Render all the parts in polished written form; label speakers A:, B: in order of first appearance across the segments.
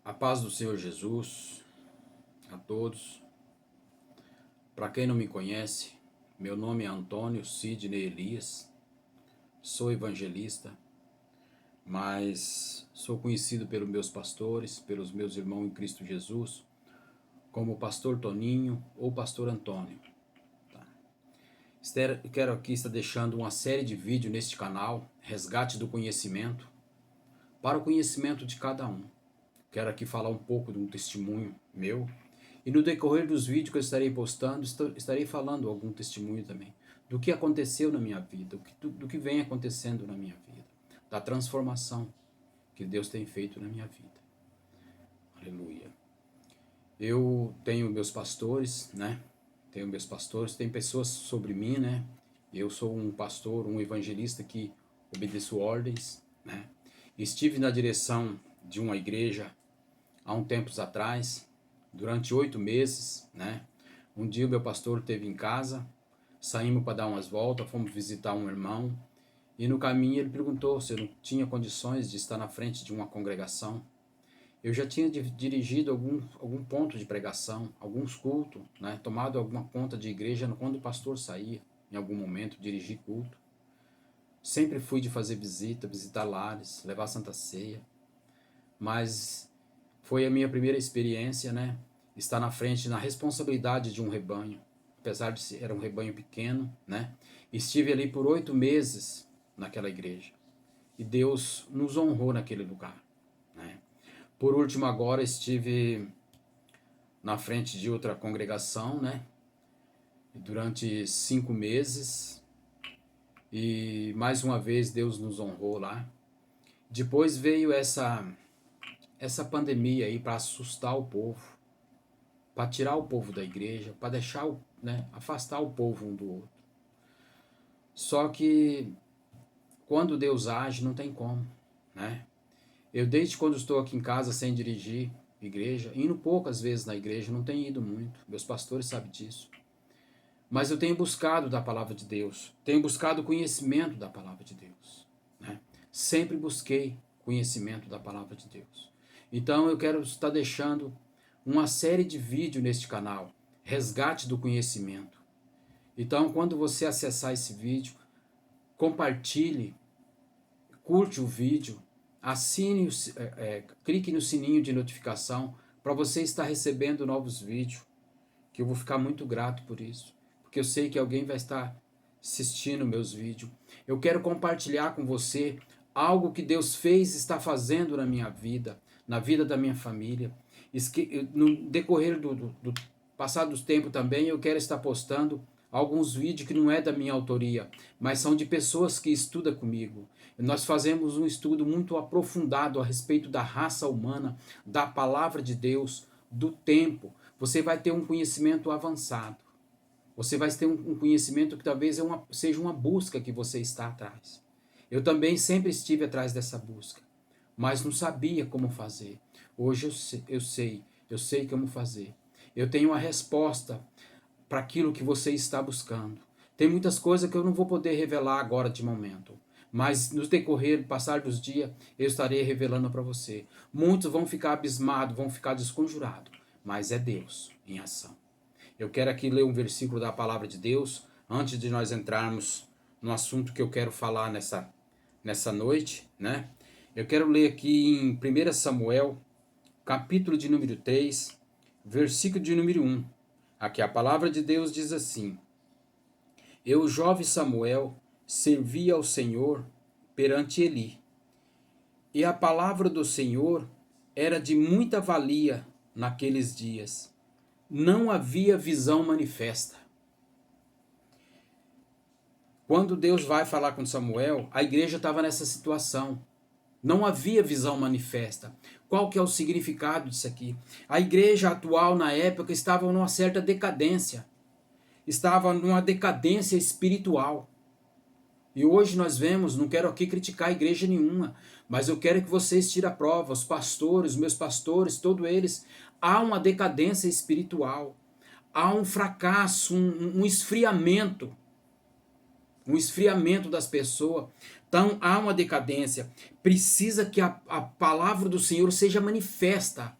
A: A paz do Senhor Jesus a todos. Para quem não me conhece, meu nome é Antônio Sidney Elias, sou evangelista, mas sou conhecido pelos meus pastores, pelos meus irmãos em Cristo Jesus, como Pastor Toninho ou Pastor Antônio. Quero aqui estar deixando uma série de vídeos neste canal, Resgate do Conhecimento, para o conhecimento de cada um. Quero aqui falar um pouco de um testemunho meu. E no decorrer dos vídeos que eu estarei postando, estarei falando algum testemunho também. Do que aconteceu na minha vida, do que vem acontecendo na minha vida. Da transformação que Deus tem feito na minha vida. Aleluia. Eu tenho meus pastores, né? Tem pessoas sobre mim, né? Eu sou um pastor, um evangelista que obedeço ordens, né? Estive na direção de uma igreja há um tempos atrás, durante 8 meses, né? Um dia o meu pastor esteve em casa, saímos para dar umas voltas, fomos visitar um irmão, e no caminho ele perguntou se eu não tinha condições de estar na frente de uma congregação. Eu já tinha dirigido algum ponto de pregação, alguns cultos, né? Tomado alguma conta de igreja quando o pastor saía, em algum momento, dirigir culto. Sempre fui de fazer visita, visitar lares, levar Santa Ceia, mas foi a minha primeira experiência, né? Estar na frente, na responsabilidade de um rebanho. Apesar de ser um rebanho pequeno, né? Estive ali por 8 meses naquela igreja. E Deus nos honrou naquele lugar, né? Por último, agora estive na frente de outra congregação, né? Durante 5 meses. E mais uma vez Deus nos honrou lá. Depois veio essa pandemia aí para assustar o povo, para tirar o povo da igreja, para deixar, né, afastar o povo um do outro. Só que quando Deus age, não tem como, né? Eu desde quando estou aqui em casa sem dirigir igreja, indo poucas vezes na igreja, não tenho ido muito, meus pastores sabem disso. Mas eu tenho buscado da palavra de Deus, tenho buscado conhecimento da palavra de Deus, né? Sempre busquei conhecimento da palavra de Deus. Então eu quero estar deixando uma série de vídeos neste canal, Resgate do Conhecimento. Então quando você acessar esse vídeo, compartilhe, curte o vídeo, assine, clique no sininho de notificação para você estar recebendo novos vídeos, que eu vou ficar muito grato por isso, porque eu sei que alguém vai estar assistindo meus vídeos. Eu quero compartilhar com você algo que Deus fez e está fazendo na minha vida, na vida da minha família. No decorrer do passar dos tempos também, eu quero estar postando alguns vídeos que não é da minha autoria, mas são de pessoas que estudam comigo. Nós fazemos um estudo muito aprofundado a respeito da raça humana, da palavra de Deus, do tempo. Você vai ter um conhecimento avançado. Você vai ter um conhecimento que talvez seja uma busca que você está atrás. Eu também sempre estive atrás dessa busca, mas não sabia como fazer. Hoje eu sei como fazer. Eu tenho uma resposta para aquilo que você está buscando. Tem muitas coisas que eu não vou poder revelar agora de momento, mas no decorrer, passar dos dias, eu estarei revelando para você. Muitos vão ficar abismados, vão ficar desconjurados, mas é Deus em ação. Eu quero aqui ler um versículo da palavra de Deus, antes de nós entrarmos no assunto que eu quero falar nessa noite, né? Eu quero ler aqui em 1 Samuel, capítulo de número 3, versículo de número 1. Aqui a palavra de Deus diz assim: Eu, jovem Samuel, servia ao Senhor perante Eli, e a palavra do Senhor era de muita valia naqueles dias. Não havia visão manifesta. Quando Deus vai falar com Samuel, a igreja estava nessa situação. Não havia visão manifesta. Qual que é o significado disso aqui? A igreja atual, na época, estava numa certa decadência. Estava numa decadência espiritual. E hoje nós vemos, não quero aqui criticar a igreja nenhuma, mas eu quero que vocês tirem a prova, os pastores, meus pastores, todos eles, há uma decadência espiritual. Há um fracasso, um esfriamento das pessoas. Então há uma decadência. Precisa que a palavra do Senhor seja manifesta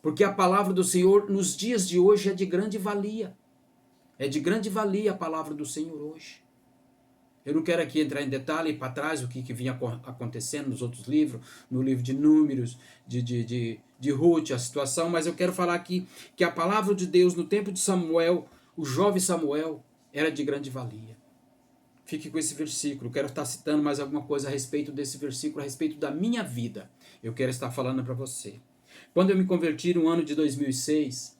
A: Porque a palavra do Senhor nos dias de hoje é de grande valia. É de grande valia a palavra do Senhor hoje. Eu não quero aqui entrar em detalhe para trás o que vinha acontecendo nos outros livros, no livro de Números, de Ruth, a situação, mas eu quero falar aqui que a palavra de Deus no tempo de Samuel, o jovem Samuel, era de grande valia. Fique com esse versículo. Quero estar citando mais alguma coisa a respeito desse versículo, a respeito da minha vida. Eu quero estar falando para você. Quando eu me converti no ano de 2006,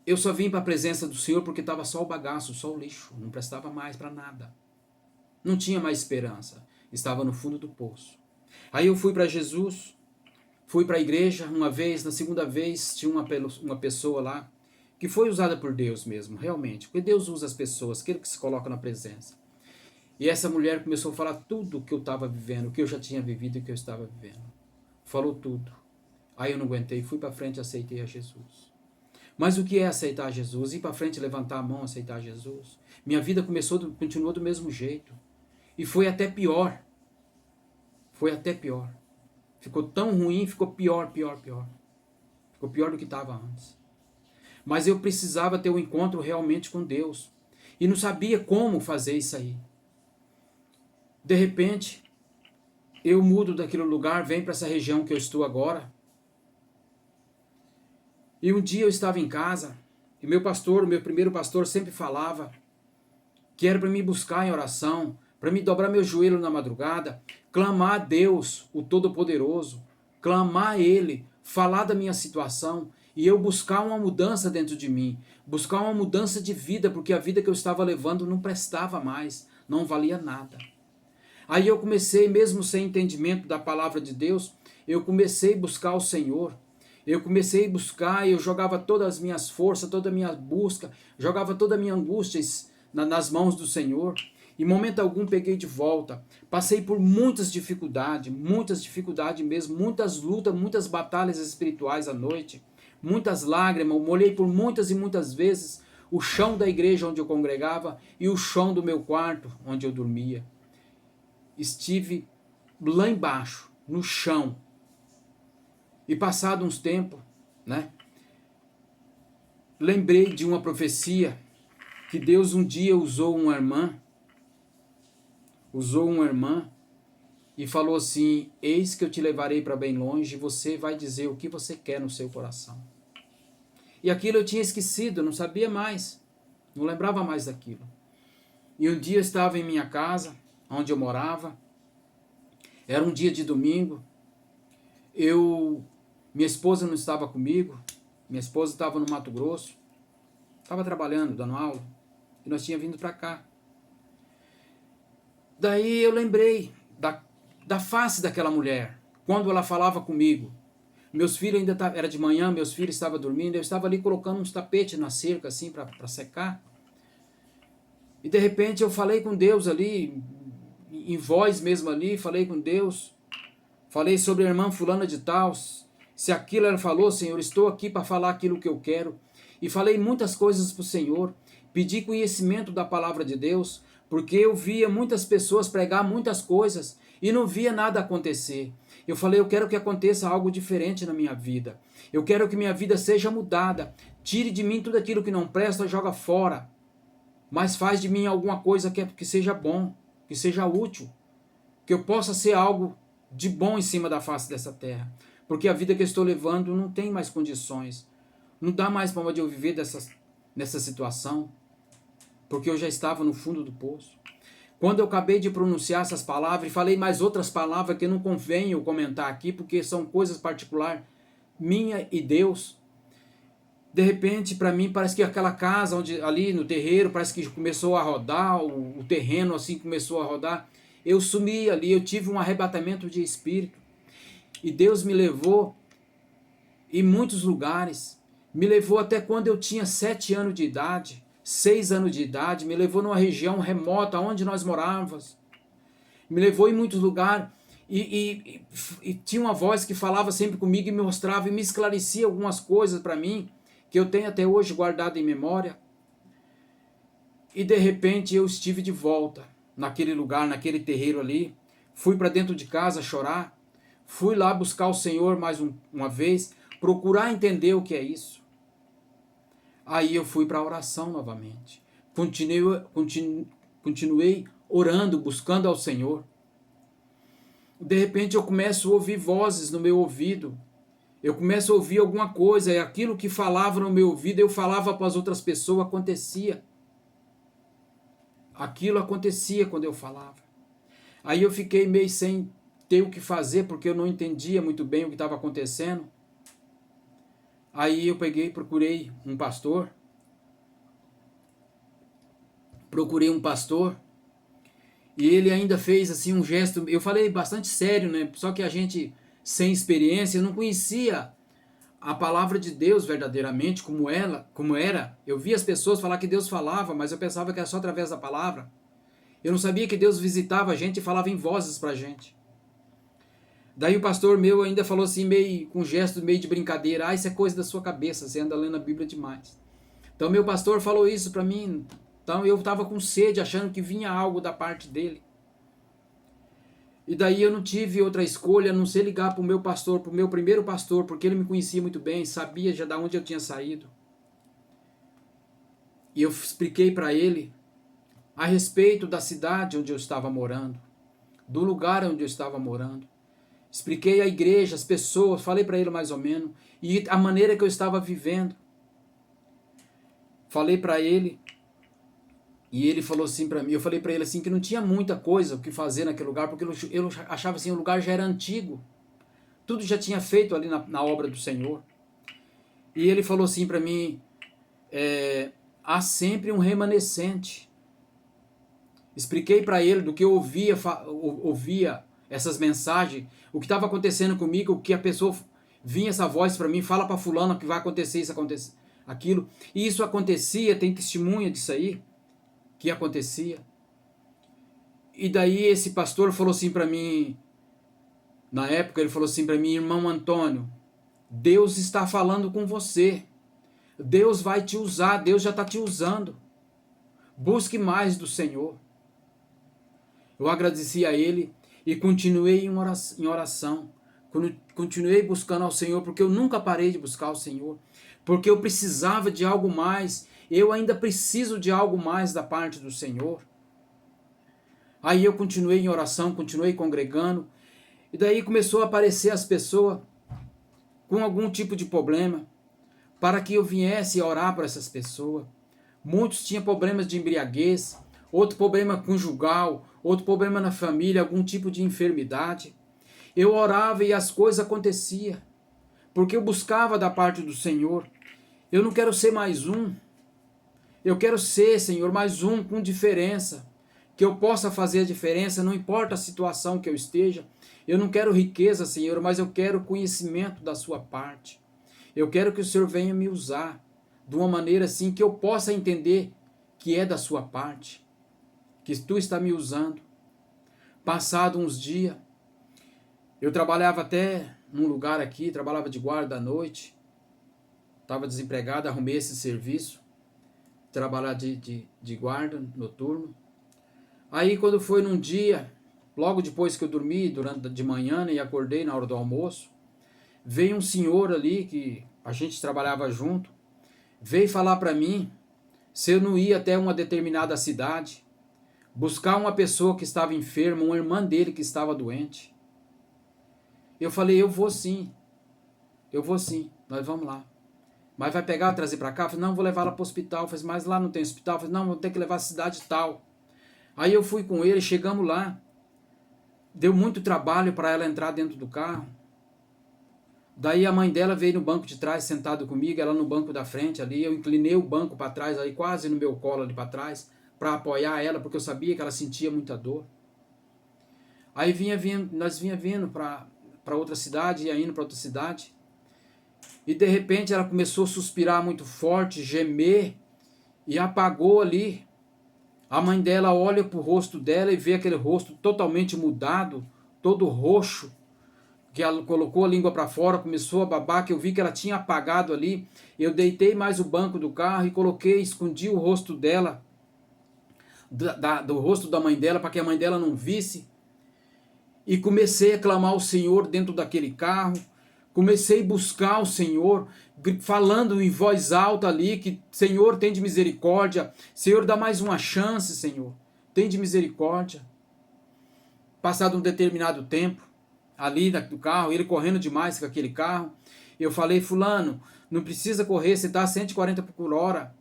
A: eu só vim para a presença do Senhor porque estava só o bagaço, só o lixo. Não prestava mais para nada. Não tinha mais esperança. Estava no fundo do poço. Aí eu fui para Jesus, fui para a igreja uma vez, na segunda vez tinha uma pessoa lá, que foi usada por Deus mesmo, realmente. Porque Deus usa as pessoas, aquele que se coloca na presença. E essa mulher começou a falar tudo o que eu estava vivendo, o que eu já tinha vivido e o que eu estava vivendo. Falou tudo. Aí eu não aguentei, fui para frente e aceitei a Jesus. Mas o que é aceitar Jesus? Ir para frente, levantar a mão, aceitar Jesus? Minha vida continuou do mesmo jeito. E foi até pior. Foi até pior. Ficou tão ruim, ficou pior. Ficou pior do que estava antes. Mas eu precisava ter um encontro realmente com Deus. E não sabia como fazer isso aí. De repente, eu mudo daquele lugar, venho para essa região que eu estou agora. E um dia eu estava em casa, e meu primeiro pastor sempre falava que era para me buscar em oração, para me dobrar meu joelho na madrugada, clamar a Deus, o Todo-Poderoso, clamar a Ele, falar da minha situação, e eu buscar uma mudança dentro de mim, buscar uma mudança de vida, porque a vida que eu estava levando não prestava mais, não valia nada. Aí eu comecei, mesmo sem entendimento da palavra de Deus, eu comecei a buscar o Senhor. Eu comecei a buscar e eu jogava todas as minhas forças, toda a minha busca, jogava toda a minha angústia nas mãos do Senhor. Em momento algum peguei de volta. Passei por muitas dificuldades mesmo, muitas lutas, muitas batalhas espirituais à noite, muitas lágrimas, eu molhei por muitas e muitas vezes o chão da igreja onde eu congregava e o chão do meu quarto onde eu dormia. Estive lá embaixo, no chão. E passado uns tempos, lembrei de uma profecia que Deus um dia usou uma irmã e falou assim: eis que eu te levarei para bem longe e você vai dizer o que você quer no seu coração. E aquilo eu tinha esquecido, não sabia mais, não lembrava mais daquilo. E um dia eu estava em minha casa, onde eu morava, era um dia de domingo, minha esposa não estava comigo, minha esposa estava no Mato Grosso, estava trabalhando, dando aula, e nós tínhamos vindo para cá. Daí eu lembrei da face daquela mulher, quando ela falava comigo. Meus filhos era de manhã, meus filhos estavam dormindo, eu estava ali colocando uns tapetes na cerca, assim, para secar. E de repente eu falei com Deus ali, em voz mesmo ali, falei com Deus, falei sobre a irmã fulana de tal, se aquilo ela falou, Senhor, estou aqui para falar aquilo que eu quero. E falei muitas coisas para o Senhor, pedi conhecimento da palavra de Deus, porque eu via muitas pessoas pregar muitas coisas e não via nada acontecer. Eu falei, eu quero que aconteça algo diferente na minha vida. Eu quero que minha vida seja mudada. Tire de mim tudo aquilo que não presta, joga fora. Mas faz de mim alguma coisa que seja bom, que seja útil. Que eu possa ser algo de bom em cima da face dessa terra. Porque a vida que eu estou levando não tem mais condições. Não dá mais para eu viver nessa situação. Porque eu já estava no fundo do poço. Quando eu acabei de pronunciar essas palavras, e falei mais outras palavras que não convém eu comentar aqui, porque são coisas particulares, minha e Deus. De repente, para mim, parece que aquela casa, ali no terreiro, parece que começou a rodar, o terreno assim começou a rodar. Eu sumi ali, eu tive um arrebatamento de espírito. E Deus me levou em muitos lugares. Me levou até quando eu tinha 7 anos de idade, 6 anos de idade. Me levou numa região remota onde nós morávamos. Me levou em muitos lugares. E tinha uma voz que falava sempre comigo e me mostrava e me esclarecia algumas coisas para mim, que eu tenho até hoje guardado em memória. E de repente eu estive de volta naquele lugar, naquele terreiro ali. Fui para dentro de casa chorar. Fui lá buscar o Senhor mais uma vez, procurar entender o que é isso. Aí eu fui para a oração novamente. Continuei orando, buscando ao Senhor. De repente eu começo a ouvir vozes no meu ouvido. Eu começo a ouvir alguma coisa, e aquilo que falava no meu ouvido, eu falava para as outras pessoas, acontecia. Aquilo acontecia quando eu falava. Aí eu fiquei meio sem ter o que fazer, porque eu não entendia muito bem o que estava acontecendo. Aí eu procurei um pastor. E ele ainda fez assim um gesto, eu falei bastante sério, né? Só que a gente, sem experiência, não conhecia a palavra de Deus verdadeiramente, como era. Eu via as pessoas falar que Deus falava, mas eu pensava que era só através da palavra. Eu não sabia que Deus visitava a gente e falava em vozes pra gente. Daí o pastor meu ainda falou assim, meio com um gesto meio de brincadeira: ah, isso é coisa da sua cabeça, você anda lendo a Bíblia demais. Então meu pastor falou isso pra mim. Então eu estava com sede, achando que vinha algo da parte dele. E daí eu não tive outra escolha a não ser ligar para o meu pastor, para o meu primeiro pastor, porque ele me conhecia muito bem, sabia já de onde eu tinha saído. E eu expliquei para ele a respeito da cidade onde eu estava morando, do lugar onde eu estava morando. Expliquei a igreja, as pessoas, falei para ele mais ou menos, e a maneira que eu estava vivendo. Falei para ele, e ele falou assim para mim, eu falei para ele assim que não tinha muita coisa o que fazer naquele lugar, porque eu achava assim, o lugar já era antigo. Tudo já tinha feito ali na obra do Senhor. E ele falou assim para mim, há sempre um remanescente. Expliquei para ele do que eu ouvia essas mensagens, o que estava acontecendo comigo, o que a pessoa vinha essa voz para mim, fala para fulano que vai acontecer isso, acontecer aquilo. E isso acontecia, tem testemunha disso aí, que acontecia. E daí esse pastor falou assim para mim, na época ele falou assim para mim: irmão Antônio, Deus está falando com você, Deus vai te usar, Deus já está te usando, busque mais do Senhor. Eu agradeci a ele e continuei em oração, continuei buscando ao Senhor, porque eu nunca parei de buscar ao Senhor, porque eu precisava de algo mais, eu ainda preciso de algo mais da parte do Senhor. Aí eu continuei em oração, continuei congregando, e daí começou a aparecer as pessoas com algum tipo de problema, para que eu viesse a orar por essas pessoas. Muitos tinham problemas de embriaguez, outro problema conjugal, outro problema na família, algum tipo de enfermidade. Eu orava e as coisas aconteciam, porque eu buscava da parte do Senhor. Eu não quero ser mais um, eu quero ser, Senhor, mais um com diferença, que eu possa fazer a diferença, não importa a situação que eu esteja. Eu não quero riqueza, Senhor, mas eu quero conhecimento da sua parte. Eu quero que o Senhor venha me usar de uma maneira assim que eu possa entender que é da sua parte, que tu está me usando. Passado uns dias, eu trabalhava até num lugar aqui, trabalhava de guarda à noite, estava desempregado, arrumei esse serviço, trabalhar de guarda noturno. Aí quando foi num dia, logo depois que eu dormi, de manhã, né, e acordei na hora do almoço, veio um senhor ali, que a gente trabalhava junto, veio falar para mim se eu não ia até uma determinada cidade, buscar uma pessoa que estava enferma, uma irmã dele que estava doente. Eu falei: eu vou sim, nós vamos lá. Mas vai pegar, trazer para cá? Eu falei: não, vou levar ela para o hospital. Eu falei: mas lá não tem hospital? Eu falei: não, vou ter que levar a cidade tal. Aí eu fui com ele, chegamos lá, deu muito trabalho para ela entrar dentro do carro. Daí a mãe dela veio no banco de trás, sentado comigo, ela no banco da frente ali, eu inclinei o banco para trás, aí quase no meu colo ali para trás, para apoiar ela, porque eu sabia que ela sentia muita dor. Aí nós vinha vindo para outra cidade, ia indo para outra cidade, e de repente ela começou a suspirar muito forte, gemer, e apagou ali. A mãe dela olha para o rosto dela e vê aquele rosto totalmente mudado, todo roxo, que ela colocou a língua para fora, começou a babar, que eu vi que ela tinha apagado ali. Eu deitei mais o banco do carro e coloquei, escondi o rosto dela, do rosto da mãe dela, para que a mãe dela não visse. E comecei a clamar ao Senhor dentro daquele carro, Comecei a buscar o Senhor, falando em voz alta ali, que Senhor, tem de misericórdia, Senhor, dá mais uma chance, Senhor, tem de misericórdia. Passado um determinado tempo, ali do carro, ele correndo demais com aquele carro, eu falei, fulano, não precisa correr, você está a 140 por hora,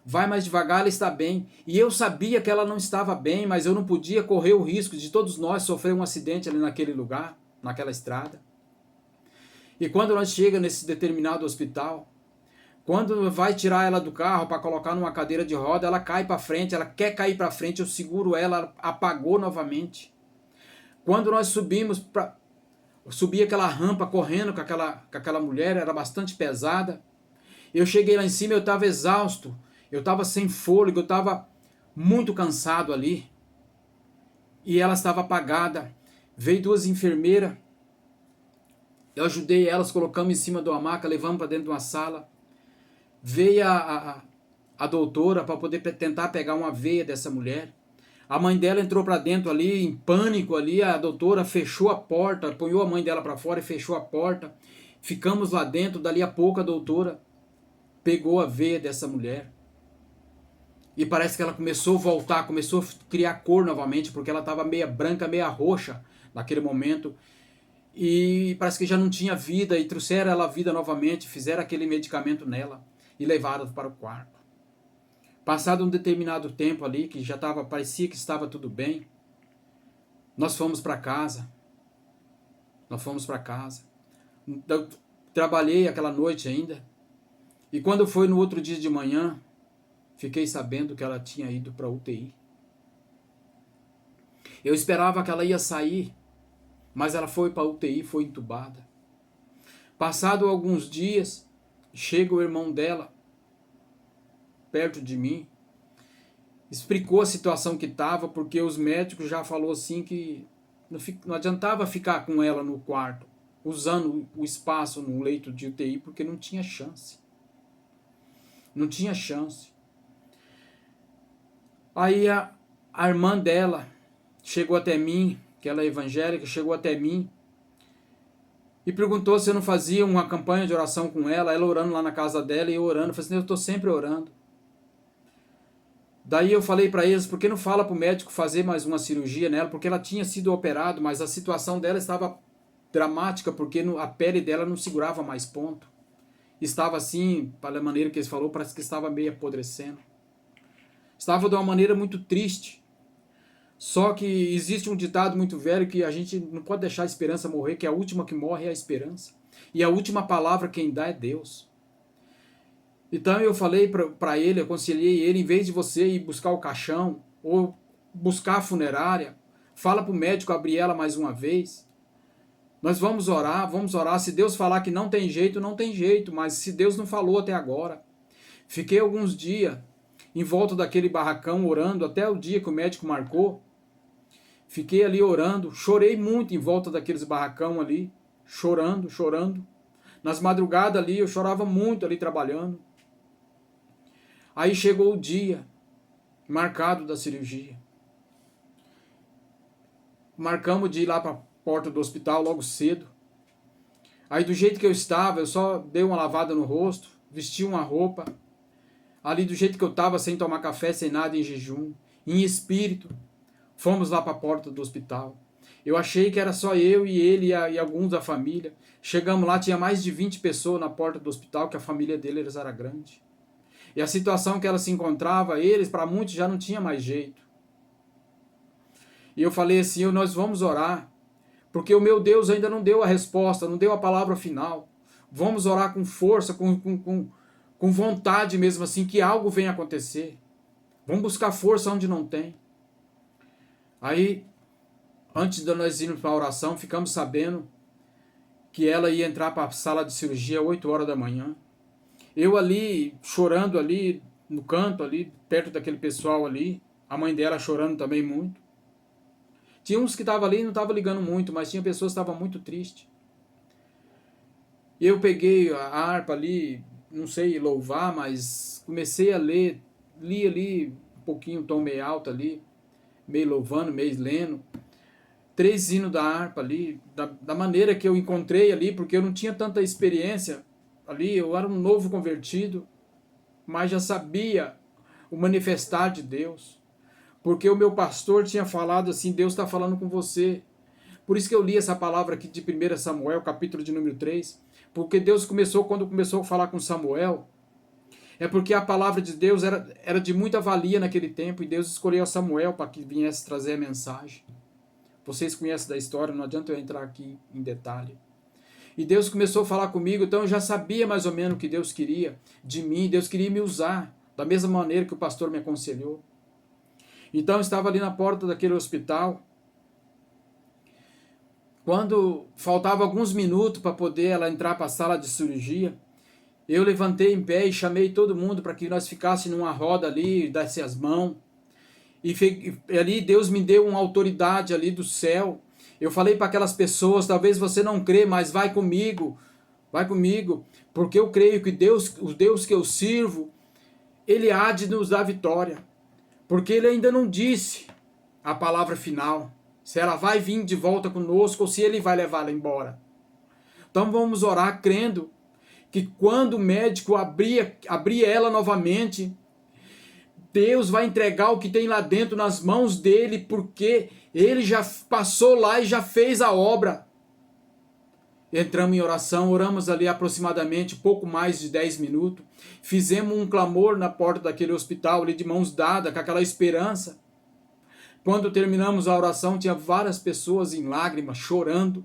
A: vai mais devagar, ela está bem. E eu sabia que ela não estava bem, mas eu não podia correr o risco de todos nós sofrer um acidente ali naquele lugar, naquela estrada. E quando nós chegamos nesse determinado hospital, quando vai tirar ela do carro para colocar numa cadeira de roda, ela cai para frente, ela quer cair para frente, eu seguro ela apagou novamente. Quando nós subi aquela rampa correndo com aquela mulher, era bastante pesada. Eu cheguei lá em cima, eu estava exausto, eu estava sem fôlego, eu estava muito cansado ali. E ela estava apagada. Veio duas enfermeiras, eu ajudei elas, colocamos em cima de uma maca, levamos para dentro de uma sala. Veio a doutora para poder tentar pegar uma veia dessa mulher. A mãe dela entrou para dentro ali, em pânico ali, a doutora fechou a porta, apanhou a mãe dela para fora e fechou a porta. Ficamos lá dentro, dali a pouco a doutora pegou a veia dessa mulher. E parece que ela começou a voltar, começou a criar cor novamente, porque ela estava meia branca, meia roxa naquele momento. E parece que já não tinha vida, e trouxeram ela à vida novamente, fizeram aquele medicamento nela e levaram para o quarto. Passado um determinado tempo ali, que já parecia que estava tudo bem, nós fomos para casa. Eu trabalhei aquela noite ainda, e quando foi no outro dia de manhã, fiquei sabendo que ela tinha ido para a UTI. Eu esperava que ela ia sair, mas ela foi para a UTI, foi entubada. Passado alguns dias, chega o irmão dela, perto de mim, explicou a situação que estava, porque os médicos já falaram assim que não adiantava ficar com ela no quarto, usando o espaço no leito de UTI, porque não tinha chance. Não tinha chance. Aí a irmã dela chegou até mim, que ela é evangélica, chegou até mim e perguntou se eu não fazia uma campanha de oração com ela orando lá na casa dela e eu orando. Eu falei assim, eu estou sempre orando. Daí eu falei para eles, por que não fala para o médico fazer mais uma cirurgia nela? Porque ela tinha sido operada, mas a situação dela estava dramática, porque a pele dela não segurava mais ponto. Estava assim, pela maneira que eles falaram, parece que estava meio apodrecendo. Estava de uma maneira muito triste. Só que existe um ditado muito velho que a gente não pode deixar a esperança morrer, que a última que morre é a esperança. E a última palavra quem dá é Deus. Então eu falei para ele, aconselhei ele, em vez de você ir buscar o caixão ou buscar a funerária, fala para o médico abrir ela mais uma vez. Nós vamos orar. Se Deus falar que não tem jeito, não tem jeito, mas se Deus não falou até agora. Fiquei alguns dias em volta daquele barracão orando, até o dia que o médico marcou. Fiquei ali orando, chorei muito em volta daqueles barracão ali, chorando. Nas madrugadas ali, eu chorava muito ali trabalhando. Aí chegou o dia marcado da cirurgia. Marcamos de ir lá para a porta do hospital logo cedo. Aí do jeito que eu estava, eu só dei uma lavada no rosto, vesti uma roupa. Ali do jeito que eu estava, sem tomar café, sem nada, em jejum, em espírito, fomos lá para a porta do hospital. Eu achei que era só eu e ele e alguns da família. Chegamos lá, tinha mais de 20 pessoas na porta do hospital, que a família deles era grande. E a situação que ela se encontrava, eles, para muitos, já não tinha mais jeito. E eu falei assim, nós vamos orar, porque o meu Deus ainda não deu a resposta, não deu a palavra final. Vamos orar com força, com vontade mesmo assim, que algo venha acontecer. Vamos buscar força onde não tem. Aí, antes de nós irmos para a oração, ficamos sabendo que ela ia entrar para a sala de cirurgia às 8 horas da manhã. Eu ali, chorando ali, no canto ali, perto daquele pessoal ali, a mãe dela chorando também muito. Tinha uns que estavam ali e não estavam ligando muito, mas tinha pessoas que estavam muito tristes. Eu peguei a harpa ali, não sei louvar, mas comecei a ler, li ali um pouquinho, um tom meio alto ali, meio louvando, meio lendo. 3 hinos da harpa ali, da maneira que eu encontrei ali, porque eu não tinha tanta experiência ali, eu era um novo convertido, mas já sabia o manifestar de Deus, porque o meu pastor tinha falado assim, Deus está falando com você. Por isso que eu li essa palavra aqui de 1 Samuel, capítulo de número 3, porque Deus começou, quando começou a falar com Samuel, é porque a palavra de Deus era de muita valia naquele tempo, e Deus escolheu Samuel para que viesse trazer a mensagem. Vocês conhecem da história, não adianta eu entrar aqui em detalhe. E Deus começou a falar comigo, então eu já sabia mais ou menos o que Deus queria de mim, Deus queria me usar, da mesma maneira que o pastor me aconselhou. Então eu estava ali na porta daquele hospital, quando faltava alguns minutos para poder ela entrar para a sala de cirurgia, eu levantei em pé e chamei todo mundo para que nós ficássemos numa roda ali, desse as mãos. E ali Deus me deu uma autoridade ali do céu. Eu falei para aquelas pessoas, talvez você não crê, mas vai comigo, porque eu creio que Deus, o Deus que eu sirvo, Ele há de nos dar vitória, porque Ele ainda não disse a palavra final, se ela vai vir de volta conosco ou se Ele vai levá-la embora. Então vamos orar crendo que quando o médico abrir ela novamente, Deus vai entregar o que tem lá dentro nas mãos dele, porque ele já passou lá e já fez a obra. Entramos em oração, oramos ali aproximadamente pouco mais de 10 minutos, fizemos um clamor na porta daquele hospital ali de mãos dadas, com aquela esperança. Quando terminamos a oração, tinha várias pessoas em lágrimas, chorando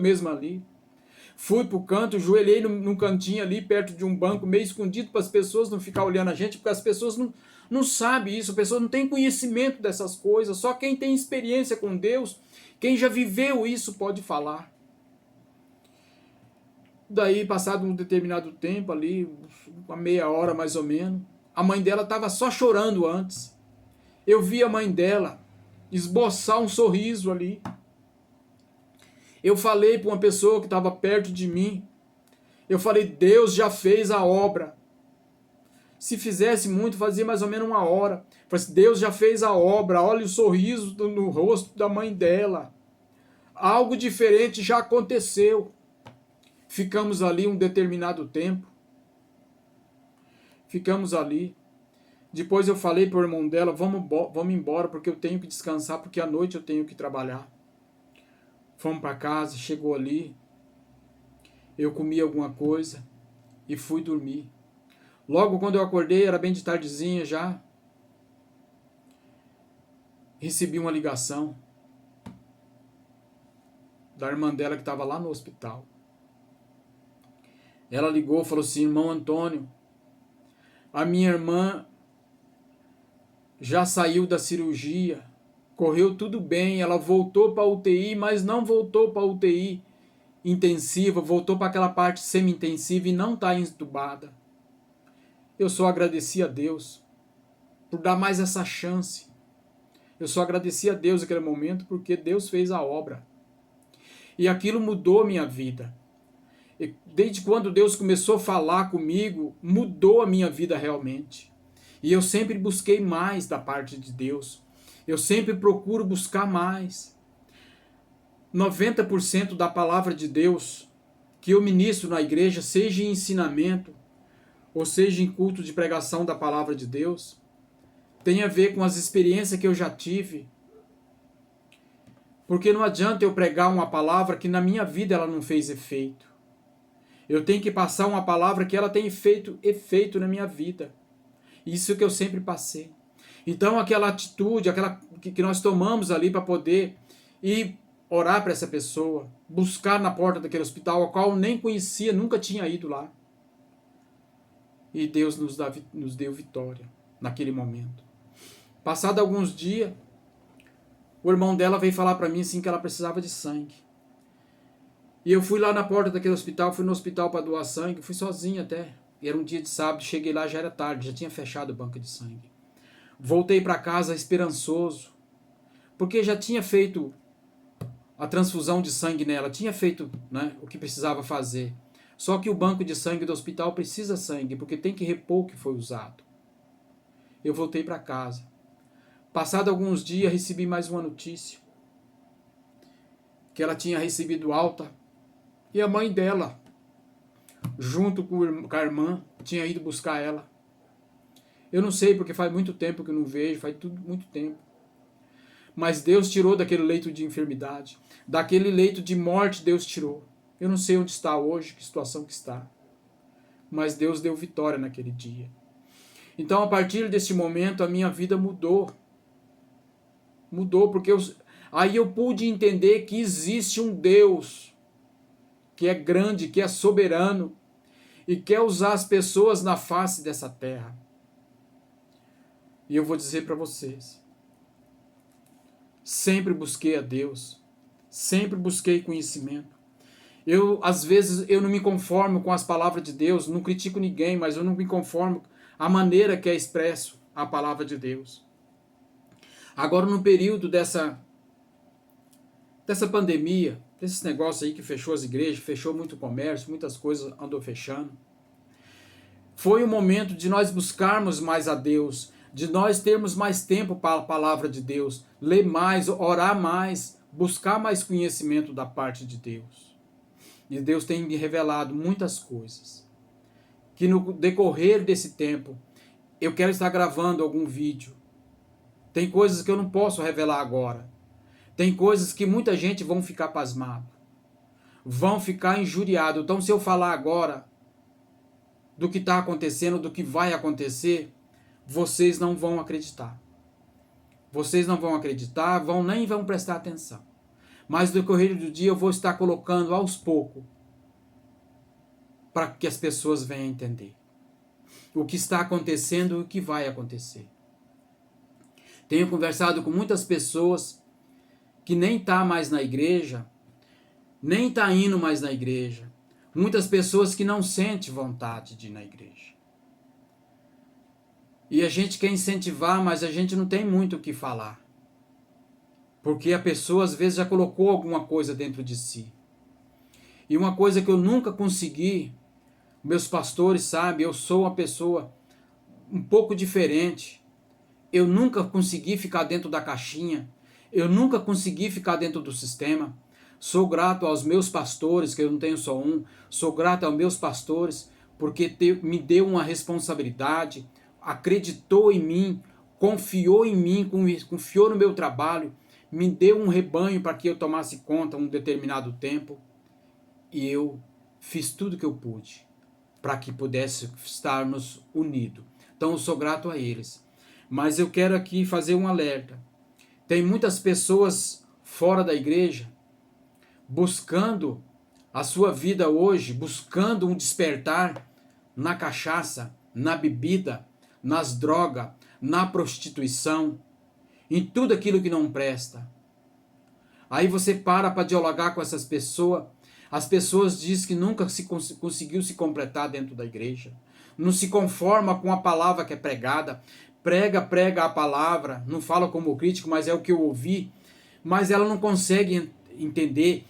A: mesmo ali. Fui pro canto, joelhei num cantinho ali, perto de um banco, meio escondido para as pessoas não ficar olhando a gente, porque as pessoas não sabem isso, as pessoas não têm conhecimento dessas coisas, só quem tem experiência com Deus, quem já viveu isso pode falar. Daí, passado um determinado tempo ali, uma meia hora mais ou menos, a mãe dela estava só chorando antes. Eu vi a mãe dela esboçar um sorriso ali. Eu falei para uma pessoa que estava perto de mim, eu falei, Deus já fez a obra. Se fizesse muito, fazia mais ou menos 1 hora. Eu falei, Deus já fez a obra, olha o sorriso no rosto da mãe dela. Algo diferente já aconteceu. Ficamos ali um determinado tempo. Ficamos ali. Depois eu falei para o irmão dela, vamos embora, porque eu tenho que descansar, porque à noite eu tenho que trabalhar. Fomos para casa, chegou ali, eu comi alguma coisa e fui dormir. Logo quando eu acordei, era bem de tardezinha já, recebi uma ligação da irmã dela que estava lá no hospital. Ela ligou e falou assim, irmão Antônio, a minha irmã já saiu da cirurgia, correu tudo bem, ela voltou para a UTI, mas não voltou para a UTI intensiva, voltou para aquela parte semi-intensiva e não está entubada. Eu só agradeci a Deus por dar mais essa chance. Eu só agradeci a Deus naquele momento porque Deus fez a obra. E aquilo mudou minha vida. E desde quando Deus começou a falar comigo, mudou a minha vida realmente. E eu sempre busquei mais da parte de Deus. Eu sempre procuro buscar mais. 90% da palavra de Deus que eu ministro na igreja, seja em ensinamento, ou seja em culto de pregação da palavra de Deus, tem a ver com as experiências que eu já tive. Porque não adianta eu pregar uma palavra que na minha vida ela não fez efeito. Eu tenho que passar uma palavra que ela tem feito efeito na minha vida. Isso que eu sempre passei. Então aquela atitude, aquela que nós tomamos ali para poder ir orar para essa pessoa, buscar na porta daquele hospital, ao qual eu nem conhecia, nunca tinha ido lá. E Deus nos deu vitória naquele momento. Passado alguns dias, o irmão dela veio falar para mim assim que ela precisava de sangue. E eu fui lá na porta daquele hospital, fui no hospital para doar sangue, fui sozinho até. E era um dia de sábado, cheguei lá, já era tarde, já tinha fechado o banco de sangue. Voltei para casa esperançoso, porque já tinha feito a transfusão de sangue nela, tinha feito, né, o que precisava fazer. Só que o banco de sangue do hospital precisa sangue, porque tem que repor o que foi usado. Eu voltei para casa. Passado alguns dias, recebi mais uma notícia. que ela tinha recebido alta e a mãe dela, junto com a irmã, tinha ido buscar ela. Eu não sei, porque faz muito tempo que eu não vejo, faz tudo muito tempo. Mas Deus tirou daquele leito de enfermidade, daquele leito de morte Deus tirou. Eu não sei onde está hoje, que situação que está. Mas Deus deu vitória naquele dia. Então, a partir desse momento, a minha vida mudou. Mudou, porque aí eu pude entender que existe um Deus que é grande, que é soberano e quer usar as pessoas na face dessa terra. E eu vou dizer para vocês, sempre busquei a Deus, sempre busquei conhecimento. Às vezes, eu não me conformo com as palavras de Deus, não critico ninguém, mas eu não me conformo a maneira que é expresso a palavra de Deus. Agora, no período dessa pandemia, desses negócios aí que fechou as igrejas, fechou muito comércio, muitas coisas andou fechando, foi o momento de nós buscarmos mais a Deus, de nós termos mais tempo para a palavra de Deus, ler mais, orar mais, buscar mais conhecimento da parte de Deus. E Deus tem me revelado muitas coisas, que no decorrer desse tempo, eu quero estar gravando algum vídeo. Tem coisas que eu não posso revelar agora. Tem coisas que muita gente vão ficar pasmado, vão ficar injuriado. Então, se eu falar agora do que está acontecendo, do que vai acontecer, vocês não vão acreditar. Vocês não vão acreditar, nem vão prestar atenção. Mas no decorrer do dia eu vou estar colocando aos poucos para que as pessoas venham entender o que está acontecendo e o que vai acontecer. Tenho conversado com muitas pessoas que nem está mais na igreja, nem está indo mais na igreja. Muitas pessoas que não sentem vontade de ir na igreja. E a gente quer incentivar, mas a gente não tem muito o que falar. Porque a pessoa às vezes já colocou alguma coisa dentro de si. E uma coisa que eu nunca consegui, meus pastores sabem, eu sou uma pessoa um pouco diferente. Eu nunca consegui ficar dentro da caixinha. Eu nunca consegui ficar dentro do sistema. Sou grato aos meus pastores, que eu não tenho só um. Sou grato aos meus pastores, porque me deu uma responsabilidade, acreditou em mim, confiou em mim, confiou no meu trabalho, me deu um rebanho para que eu tomasse conta um determinado tempo. E eu fiz tudo o que eu pude para que pudesse estarmos unidos. Então eu sou grato a eles. Mas eu quero aqui fazer um alerta. Tem muitas pessoas fora da igreja buscando a sua vida hoje, buscando um despertar na cachaça, na bebida, nas drogas, na prostituição, em tudo aquilo que não presta. Aí você para dialogar com essas pessoas. As pessoas dizem que nunca conseguiu se completar dentro da igreja. Não se conforma com a palavra que é pregada. Prega a palavra. Não fala como crítico, mas é o que eu ouvi. Mas ela não consegue entender.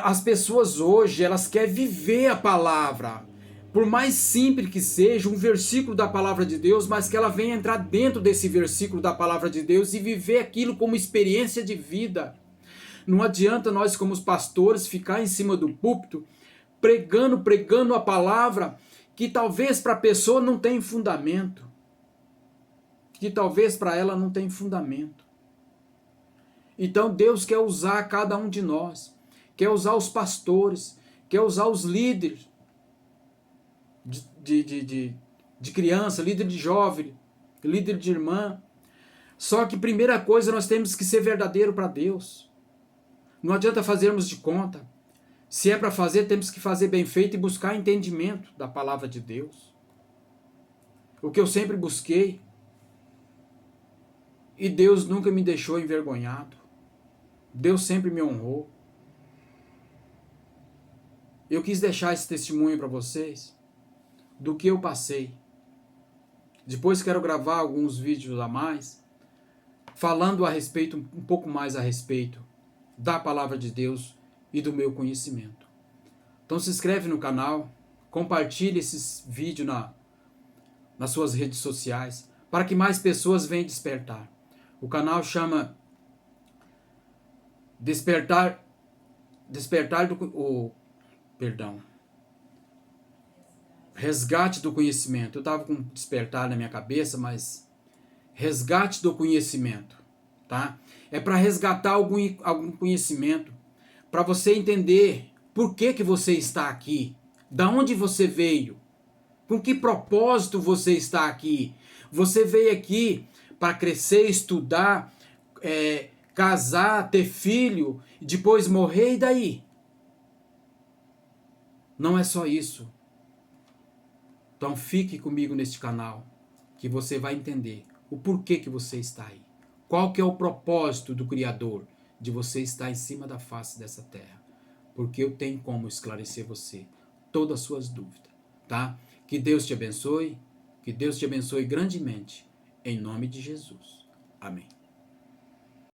A: As pessoas hoje, elas querem viver a palavra. Por mais simples que seja, um versículo da palavra de Deus, mas que ela venha entrar dentro desse versículo da palavra de Deus e viver aquilo como experiência de vida. Não adianta nós, como os pastores, ficar em cima do púlpito, pregando a palavra, que talvez para a pessoa não tem fundamento. Que talvez para ela não tem fundamento. Então Deus quer usar cada um de nós. Quer usar os pastores, quer usar os líderes de criança, líder de jovem, líder de irmã. Só que primeira coisa, nós temos que ser verdadeiro para Deus. Não adianta fazermos de conta. Se é para fazer, temos que fazer bem feito e buscar entendimento da palavra de Deus. O que eu sempre busquei. E Deus nunca me deixou envergonhado. Deus sempre me honrou. Eu quis deixar esse testemunho para vocês do que eu passei. Depois quero gravar alguns vídeos a mais, falando a respeito, um pouco mais a respeito da palavra de Deus e do meu conhecimento. Então se inscreve no canal, compartilhe esses vídeos nas suas redes sociais, para que mais pessoas venham despertar. O canal chama Despertar, despertar perdão, resgate do conhecimento. Eu estava com despertar na minha cabeça, mas resgate do conhecimento, tá? É para resgatar algum conhecimento, para você entender por que você está aqui, da onde você veio, com que propósito você está aqui. Você veio aqui para crescer, estudar, casar, ter filho, depois morrer, e daí? Não é só isso. Então fique comigo neste canal, que você vai entender o porquê que você está aí. Qual que é o propósito do Criador de você estar em cima da face dessa terra. Porque eu tenho como esclarecer você todas as suas dúvidas, tá? Que Deus te abençoe grandemente, em nome de Jesus. Amém.